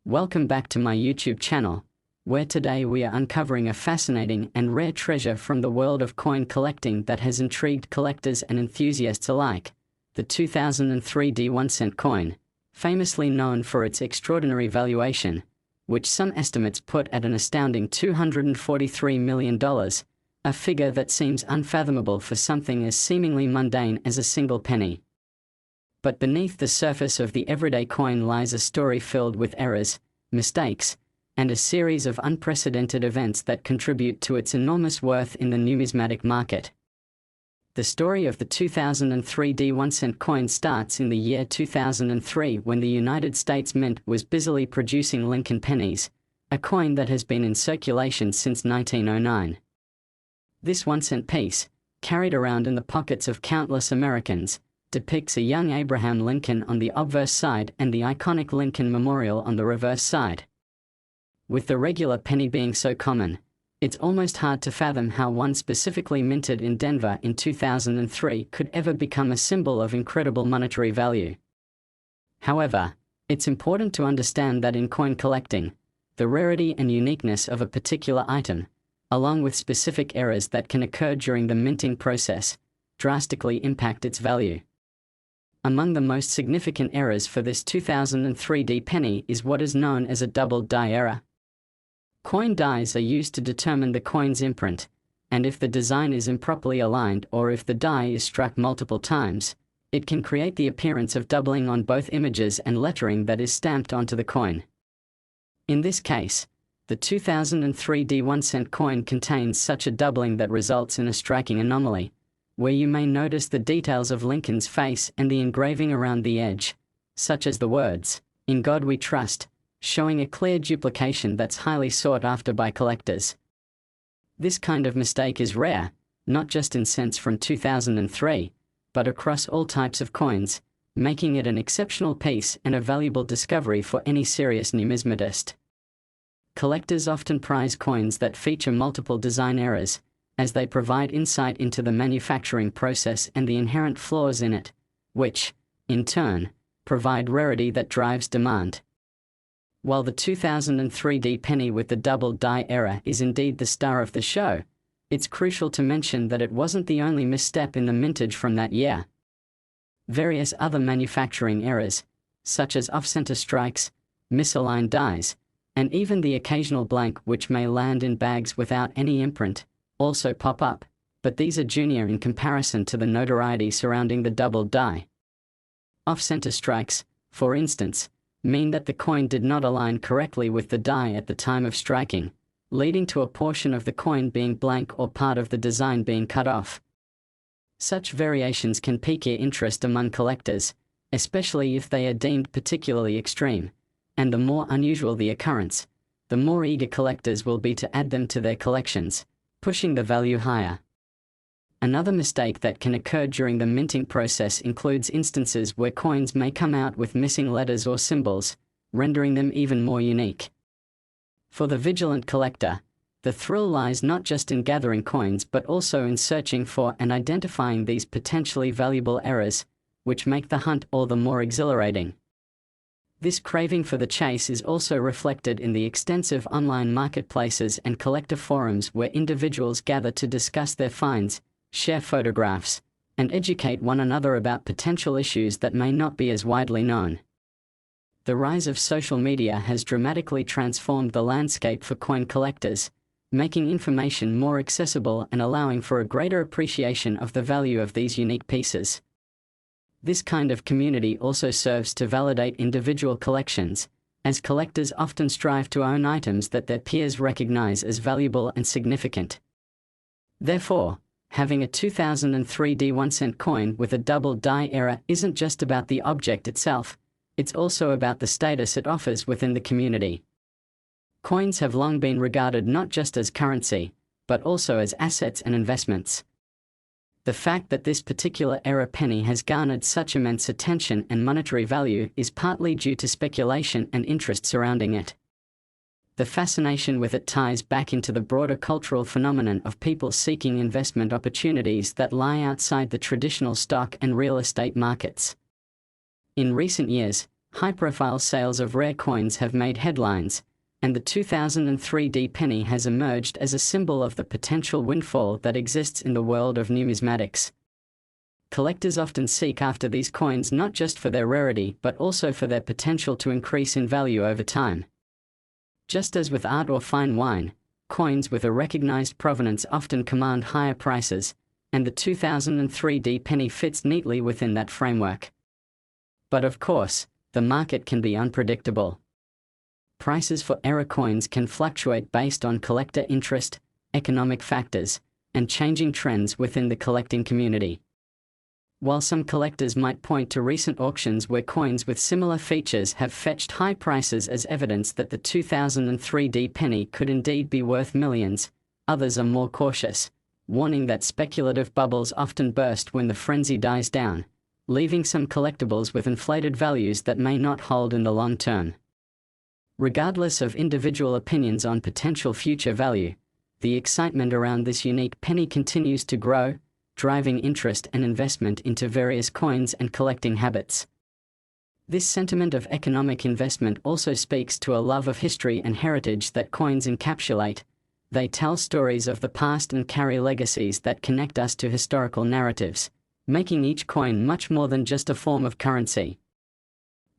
Welcome back to my YouTube channel, where today we are uncovering a fascinating and rare treasure from the world of coin collecting that has intrigued collectors and enthusiasts alike, the 2003 1-cent coin, famously known for its extraordinary valuation, which some estimates put at an astounding $243 million, a figure that seems unfathomable for something as seemingly mundane as a single penny. But beneath the surface of the everyday coin lies a story filled with errors, mistakes, and a series of unprecedented events that contribute to its enormous worth in the numismatic market. The story of the 2003 1-cent coin starts in the year 2003 when the United States Mint was busily producing Lincoln pennies, a coin that has been in circulation since 1909. This 1-cent piece, carried around in the pockets of countless Americans, depicts a young Abraham Lincoln on the obverse side and the iconic Lincoln Memorial on the reverse side. With the regular penny being so common, it's almost hard to fathom how one specifically minted in Denver in 2003 could ever become a symbol of incredible monetary value. However, it's important to understand that in coin collecting, the rarity and uniqueness of a particular item, along with specific errors that can occur during the minting process, drastically impact its value. Among the most significant errors for this 2003 penny is what is known as a doubled die error. Coin dies are used to determine the coin's imprint, and if the design is improperly aligned or if the die is struck multiple times, it can create the appearance of doubling on both images and lettering that is stamped onto the coin. In this case, the 2003 1-cent coin contains such a doubling that results in a striking anomaly, where you may notice the details of Lincoln's face and the engraving around the edge, such as the words, "In God We Trust," showing a clear duplication that's highly sought after by collectors. This kind of mistake is rare, not just in cents from 2003, but across all types of coins, making it an exceptional piece and a valuable discovery for any serious numismatist. Collectors often prize coins that feature multiple design errors, as they provide insight into the manufacturing process and the inherent flaws in it, which, in turn, provide rarity that drives demand. While the 2003 penny with the double die error is indeed the star of the show, it's crucial to mention that it wasn't the only misstep in the mintage from that year. Various other manufacturing errors, such as off-center strikes, misaligned dies, and even the occasional blank which may land in bags without any imprint, also pop up, but these are junior in comparison to the notoriety surrounding the doubled die. Off-center strikes, for instance, mean that the coin did not align correctly with the die at the time of striking, leading to a portion of the coin being blank or part of the design being cut off. Such variations can pique interest among collectors, especially if they are deemed particularly extreme, and the more unusual the occurrence, the more eager collectors will be to add them to their collections, pushing the value higher. Another mistake that can occur during the minting process includes instances where coins may come out with missing letters or symbols, rendering them even more unique. For the vigilant collector, the thrill lies not just in gathering coins but also in searching for and identifying these potentially valuable errors, which make the hunt all the more exhilarating. This craving for the chase is also reflected in the extensive online marketplaces and collector forums where individuals gather to discuss their finds, share photographs, and educate one another about potential issues that may not be as widely known. The rise of social media has dramatically transformed the landscape for coin collectors, making information more accessible and allowing for a greater appreciation of the value of these unique pieces. This kind of community also serves to validate individual collections, as collectors often strive to own items that their peers recognize as valuable and significant. Therefore, having a 2003 1-cent coin with a double die error isn't just about the object itself, it's also about the status it offers within the community. Coins have long been regarded not just as currency, but also as assets and investments. The fact that this particular error penny has garnered such immense attention and monetary value is partly due to speculation and interest surrounding it. The fascination with it ties back into the broader cultural phenomenon of people seeking investment opportunities that lie outside the traditional stock and real estate markets. In recent years, High-profile sales of rare coins have made headlines, and the 2003 D penny has emerged as a symbol of the potential windfall that exists in the world of numismatics. Collectors often seek after these coins not just for their rarity but also for their potential to increase in value over time. Just as with art or fine wine, coins with a recognized provenance often command higher prices, and the 2003 D penny fits neatly within that framework. But of course, the market can be unpredictable. Prices for error coins can fluctuate based on collector interest, economic factors, and changing trends within the collecting community. While some collectors might point to recent auctions where coins with similar features have fetched high prices as evidence that the 2003 D penny could indeed be worth millions, others are more cautious, warning that speculative bubbles often burst when the frenzy dies down, leaving some collectibles with inflated values that may not hold in the long term. Regardless of individual opinions on potential future value, the excitement around this unique penny continues to grow, driving interest and investment into various coins and collecting habits. This sentiment of economic investment also speaks to a love of history and heritage that coins encapsulate. They tell stories of the past and carry legacies that connect us to historical narratives, making each coin much more than just a form of currency.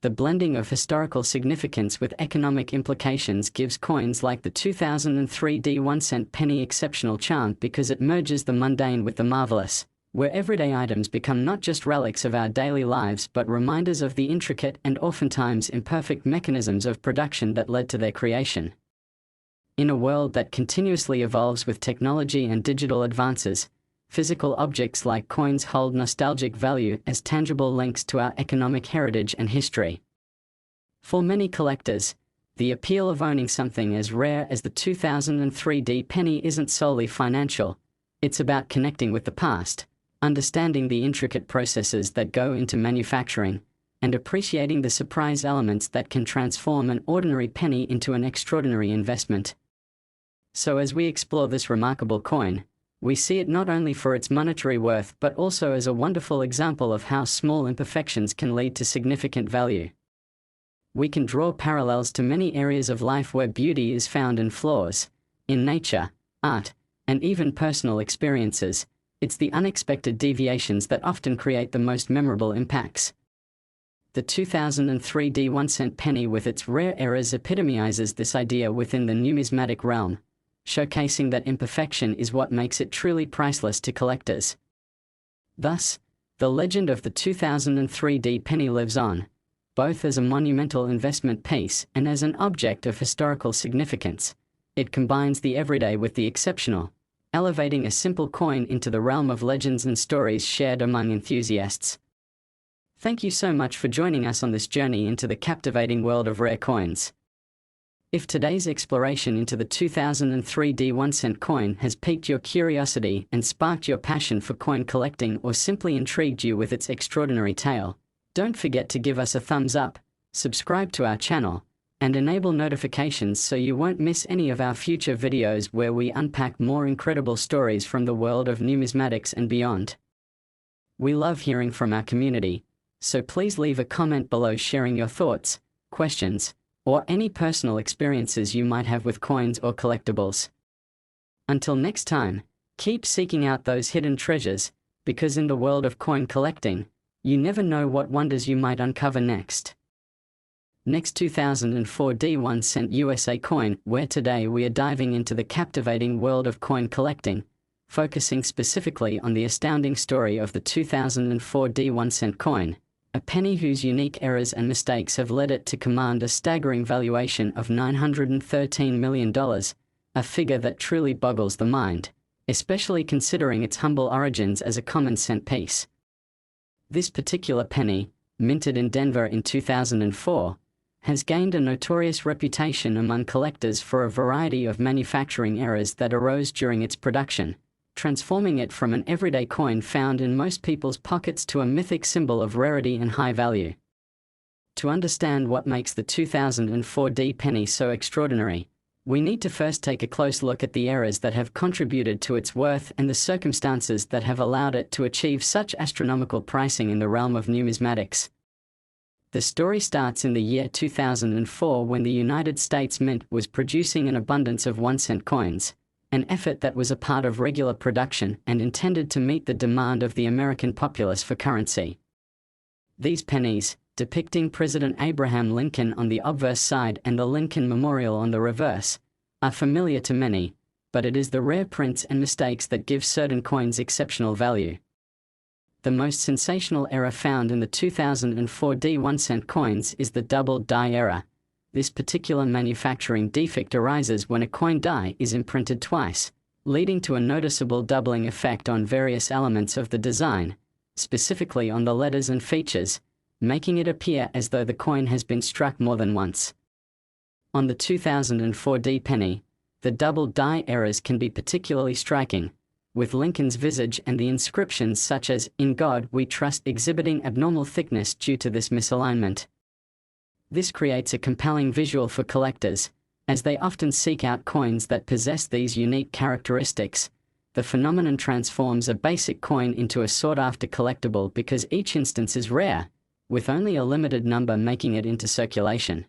The blending of historical significance with economic implications gives coins like the 2003 D 1-cent penny exceptional charm because it merges the mundane with the marvelous, where everyday items become not just relics of our daily lives but reminders of the intricate and oftentimes imperfect mechanisms of production that led to their creation. In a world that continuously evolves with technology and digital advances, physical objects like coins hold nostalgic value as tangible links to our economic heritage and history. For many collectors, the appeal of owning something as rare as the 2003 D penny isn't solely financial. It's about connecting with the past, understanding the intricate processes that go into manufacturing, and appreciating the surprise elements that can transform an ordinary penny into an extraordinary investment. So as we explore this remarkable coin, we see it not only for its monetary worth but also as a wonderful example of how small imperfections can lead to significant value. We can draw parallels to many areas of life where beauty is found in flaws, in nature, art, and even personal experiences. It's the unexpected deviations that often create the most memorable impacts. The 2003 D 1-cent penny with its rare errors epitomizes this idea within the numismatic realm, showcasing that imperfection is what makes it truly priceless to collectors. Thus, the legend of the 2003 D penny lives on, both as a monumental investment piece and as an object of historical significance. It combines the everyday with the exceptional, elevating a simple coin into the realm of legends and stories shared among enthusiasts. Thank you so much for joining us on this journey into the captivating world of rare coins. If today's exploration into the 2003 D 1-cent coin has piqued your curiosity and sparked your passion for coin collecting or simply intrigued you with its extraordinary tale, don't forget to give us a thumbs up, subscribe to our channel, and enable notifications so you won't miss any of our future videos where we unpack more incredible stories from the world of numismatics and beyond. We love hearing from our community, so please leave a comment below sharing your thoughts, questions, or any personal experiences you might have with coins or collectibles. Until next time, keep seeking out those hidden treasures, because in the world of coin collecting, you never know what wonders you might uncover next. Next 2004 D 1-cent USA coin, where today we are diving into the captivating world of coin collecting, focusing specifically on the astounding story of the 2004 D 1-cent coin, a penny whose unique errors and mistakes have led it to command a staggering valuation of $913 million, a figure that truly boggles the mind, especially considering its humble origins as a common cent piece. This particular penny, minted in Denver in 2004, has gained a notorious reputation among collectors for a variety of manufacturing errors that arose during its production, transforming it from an everyday coin found in most people's pockets to a mythic symbol of rarity and high value. To understand what makes the 2004 D penny so extraordinary, we need to first take a close look at the errors that have contributed to its worth and the circumstances that have allowed it to achieve such astronomical pricing in the realm of numismatics. The story starts in the year 2004 when the United States Mint was producing an abundance of 1-cent coins, an effort that was a part of regular production and intended to meet the demand of the American populace for currency. These pennies, depicting President Abraham Lincoln on the obverse side and the Lincoln Memorial on the reverse, are familiar to many, but it is the rare prints and mistakes that give certain coins exceptional value. The most sensational error found in the 2004 1-cent coins is the double die error. This particular manufacturing defect arises when a coin die is imprinted twice, leading to a noticeable doubling effect on various elements of the design, specifically on the letters and features, making it appear as though the coin has been struck more than once. On the 2004 penny, the double die errors can be particularly striking, with Lincoln's visage and the inscriptions such as "In God We Trust" exhibiting abnormal thickness due to this misalignment. This creates a compelling visual for collectors, as they often seek out coins that possess these unique characteristics. The phenomenon transforms a basic coin into a sought-after collectible because each instance is rare, with only a limited number making it into circulation.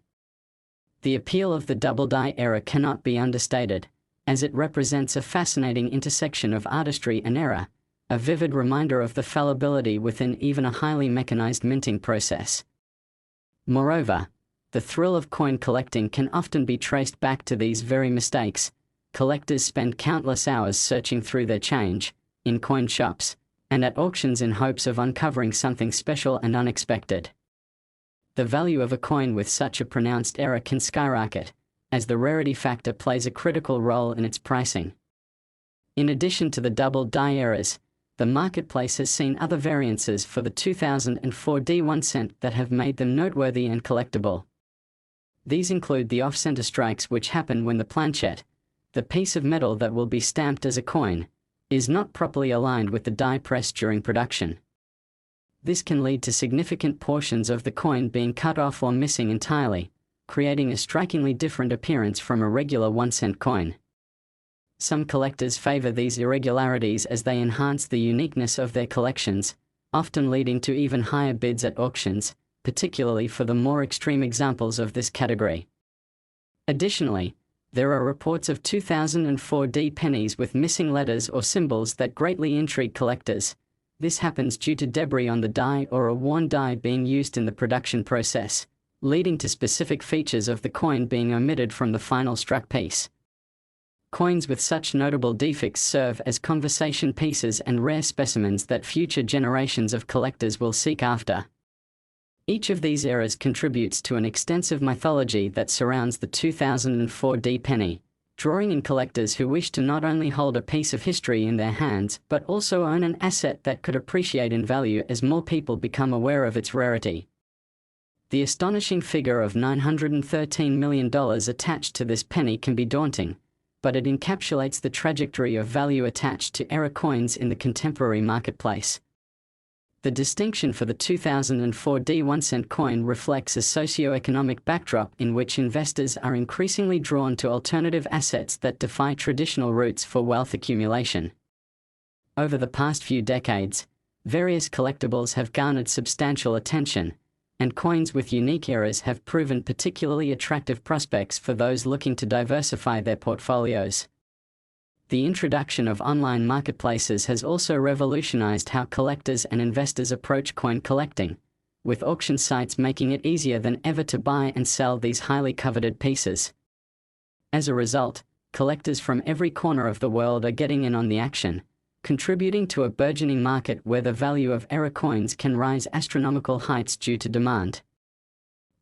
The appeal of the double die error cannot be understated, as it represents a fascinating intersection of artistry and error, a vivid reminder of the fallibility within even a highly mechanized minting process. Moreover, the thrill of coin collecting can often be traced back to these very mistakes. Collectors spend countless hours searching through their change, in coin shops, and at auctions in hopes of uncovering something special and unexpected. The value of a coin with such a pronounced error can skyrocket, as the rarity factor plays a critical role in its pricing. In addition to the double die errors, the marketplace has seen other variances for the 2004 1-cent that have made them noteworthy and collectible. These include the off-center strikes which happen when the planchette, the piece of metal that will be stamped as a coin, is not properly aligned with the die press during production. This can lead to significant portions of the coin being cut off or missing entirely, creating a strikingly different appearance from a regular 1-cent coin. Some collectors favor these irregularities as they enhance the uniqueness of their collections, often leading to even higher bids at auctions, particularly for the more extreme examples of this category. Additionally, there are reports of 2004 pennies with missing letters or symbols that greatly intrigue collectors. This happens due to debris on the die or a worn die being used in the production process, leading to specific features of the coin being omitted from the final struck piece. Coins with such notable defects serve as conversation pieces and rare specimens that future generations of collectors will seek after. Each of these errors contributes to an extensive mythology that surrounds the 2004 penny, drawing in collectors who wish to not only hold a piece of history in their hands but also own an asset that could appreciate in value as more people become aware of its rarity. The astonishing figure of $913 million attached to this penny can be daunting, but it encapsulates the trajectory of value attached to error coins in the contemporary marketplace. The distinction for the 2004 1-cent coin reflects a socio-economic backdrop in which investors are increasingly drawn to alternative assets that defy traditional routes for wealth accumulation. Over the past few decades, various collectibles have garnered substantial attention, and coins with unique errors have proven particularly attractive prospects for those looking to diversify their portfolios. The introduction of online marketplaces has also revolutionized how collectors and investors approach coin collecting, with auction sites making it easier than ever to buy and sell these highly coveted pieces. As a result, collectors from every corner of the world are getting in on the action, contributing to a burgeoning market where the value of error coins can rise astronomical heights due to demand.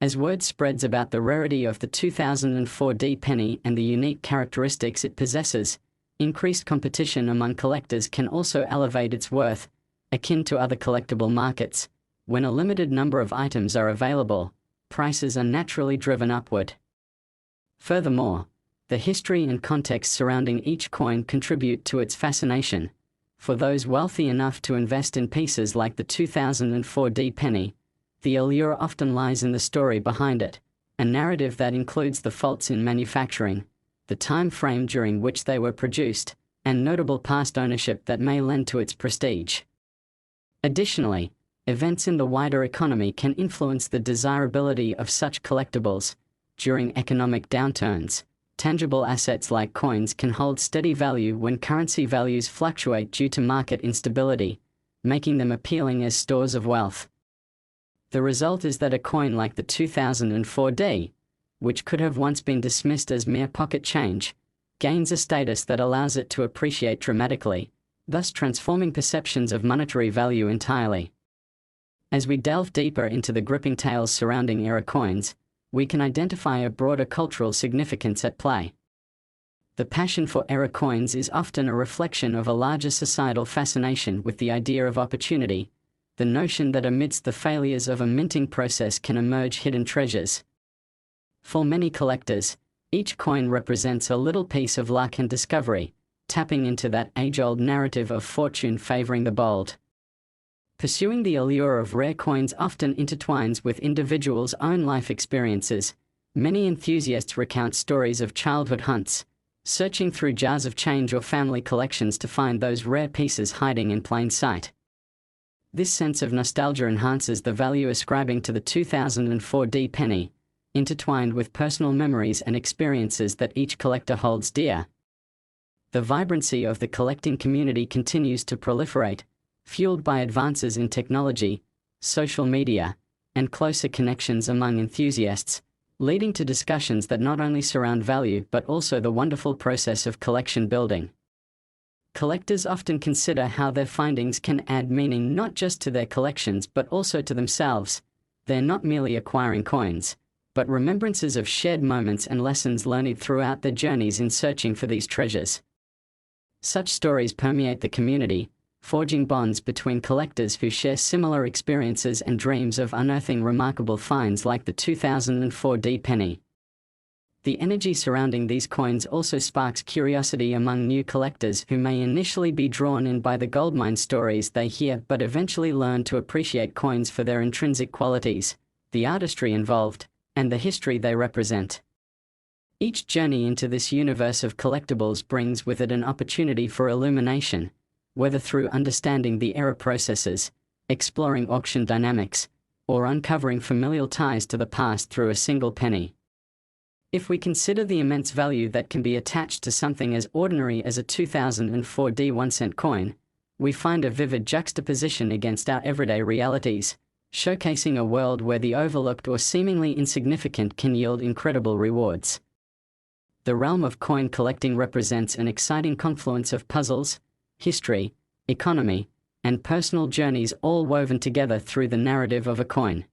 As word spreads about the rarity of the 2004 penny and the unique characteristics it possesses, increased competition among collectors can also elevate its worth, akin to other collectible markets. When a limited number of items are available, prices are naturally driven upward. Furthermore, the history and context surrounding each coin contribute to its fascination. For those wealthy enough to invest in pieces like the 2004 penny, the allure often lies in the story behind it, a narrative that includes the faults in manufacturing, the time frame during which they were produced, and notable past ownership that may lend to its prestige. Additionally, events in the wider economy can influence the desirability of such collectibles. During economic downturns, tangible assets like coins can hold steady value when currency values fluctuate due to market instability, making them appealing as stores of wealth. The result is that a coin like the 2004D, which could have once been dismissed as mere pocket change, gains a status that allows it to appreciate dramatically, thus transforming perceptions of monetary value entirely. As we delve deeper into the gripping tales surrounding era coins, we can identify a broader cultural significance at play. The passion for era coins is often a reflection of a larger societal fascination with the idea of opportunity, the notion that amidst the failures of a minting process can emerge hidden treasures. For many collectors, each coin represents a little piece of luck and discovery, tapping into that age-old narrative of fortune favoring the bold. Pursuing the allure of rare coins often intertwines with individuals' own life experiences. Many enthusiasts recount stories of childhood hunts, searching through jars of change or family collections to find those rare pieces hiding in plain sight. This sense of nostalgia enhances the value ascribing to the 2004D penny, intertwined with personal memories and experiences that each collector holds dear. The vibrancy of the collecting community continues to proliferate, fueled by advances in technology, social media, and closer connections among enthusiasts, leading to discussions that not only surround value but also the wonderful process of collection building. Collectors often consider how their findings can add meaning not just to their collections but also to themselves. They're not merely acquiring coins, but remembrances of shared moments and lessons learned throughout their journeys in searching for these treasures. Such stories permeate the community, forging bonds between collectors who share similar experiences and dreams of unearthing remarkable finds like the 2004D penny. The energy surrounding these coins also sparks curiosity among new collectors who may initially be drawn in by the goldmine stories they hear but eventually learn to appreciate coins for their intrinsic qualities, the artistry involved, and the history they represent. Each journey into this universe of collectibles brings with it an opportunity for illumination, whether through understanding the era processes, exploring auction dynamics, or uncovering familial ties to the past through a single penny. If we consider the immense value that can be attached to something as ordinary as a 2004D 1-cent coin, we find a vivid juxtaposition against our everyday realities, showcasing a world where the overlooked or seemingly insignificant can yield incredible rewards. The realm of coin collecting represents an exciting confluence of puzzles, history, economy, and personal journeys all woven together through the narrative of a coin.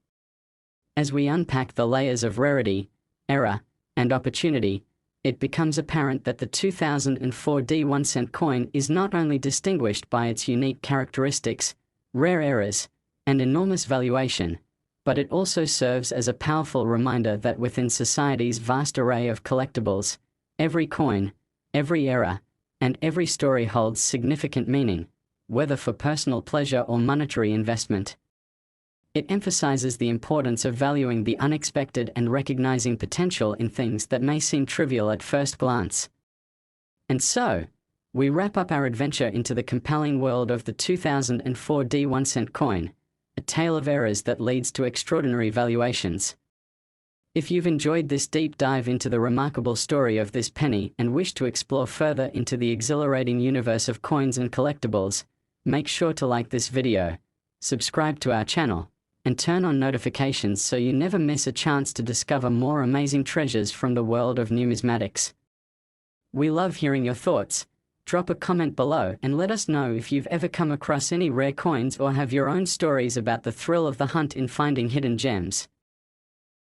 As we unpack the layers of rarity, era, and opportunity, it becomes apparent that the 2004D 1-cent coin is not only distinguished by its unique characteristics, rare eras, and enormous valuation, but it also serves as a powerful reminder that within society's vast array of collectibles, every coin, every era, and every story holds significant meaning, whether for personal pleasure or monetary investment. It emphasizes the importance of valuing the unexpected and recognizing potential in things that may seem trivial at first glance. And so, we wrap up our adventure into the compelling world of the 2004D 1-cent coin, a tale of eras that leads to extraordinary valuations. If you've enjoyed this deep dive into the remarkable story of this penny and wish to explore further into the exhilarating universe of coins and collectibles, make sure to like this video, subscribe to our channel, and turn on notifications so you never miss a chance to discover more amazing treasures from the world of numismatics. We love hearing your thoughts. Drop a comment below and let us know if you've ever come across any rare coins or have your own stories about the thrill of the hunt in finding hidden gems.